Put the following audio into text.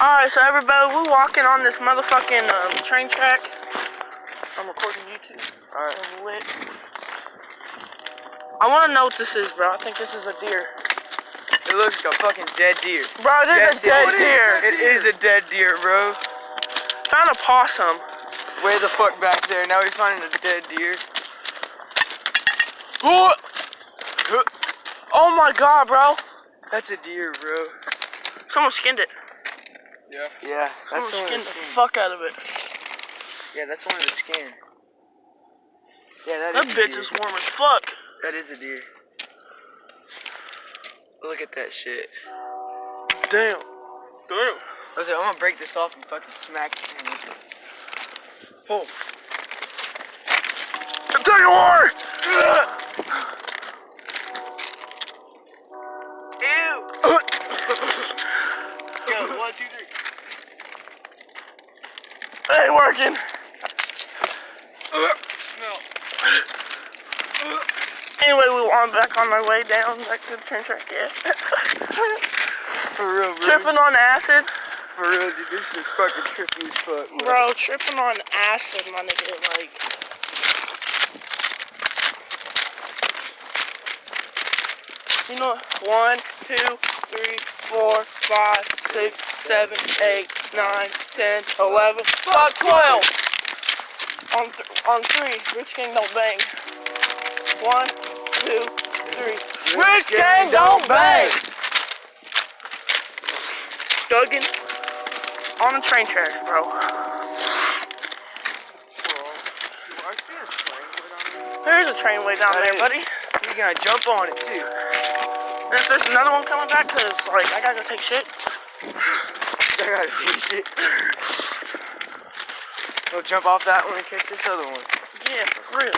Alright, so everybody, we're walking on this motherfucking train track. I'm recording YouTube. Alright, I'm lit. I want to know what this is, bro. I think this is a deer. It looks like a fucking dead deer. Bro, it is a dead deer. It is a dead deer, bro. Found a possum. Way the fuck back there. Now he's finding a dead deer. Oh my god, bro. That's a deer, bro. Someone skinned it. Yeah, that's Someone skinned the the fuck out of it. Yeah, that's one of the skin. Yeah, That bitch is warm as fuck. That is a deer. Look at that shit. Damn. Listen, I'm gonna break this off and fucking smack it. Pull. There you are! Ew! Go, 1, 2, 3. It ain't working. Smell. Anyway, we want back on my way down back to the train track. Yeah. For real, bro. Tripping on acid. For real, dude. This is fucking trippy as fuck, bro. Bro, tripping on acid, my nigga. Like, you know, 1, 2, 3, 4, 5, 6, 7, 8, 9, 10, 11, fuck 12. On 3, Rich Gang don't bang. 1, 2, 3. Rich Gang don't bang. Duggan on the train tracks, bro. There's a train way down there, buddy. You're gonna jump on it too. And if there's another one coming back, cause like I gotta go take shit. I gotta take shit. We'll jump off that one and catch this other one. Yeah, for real.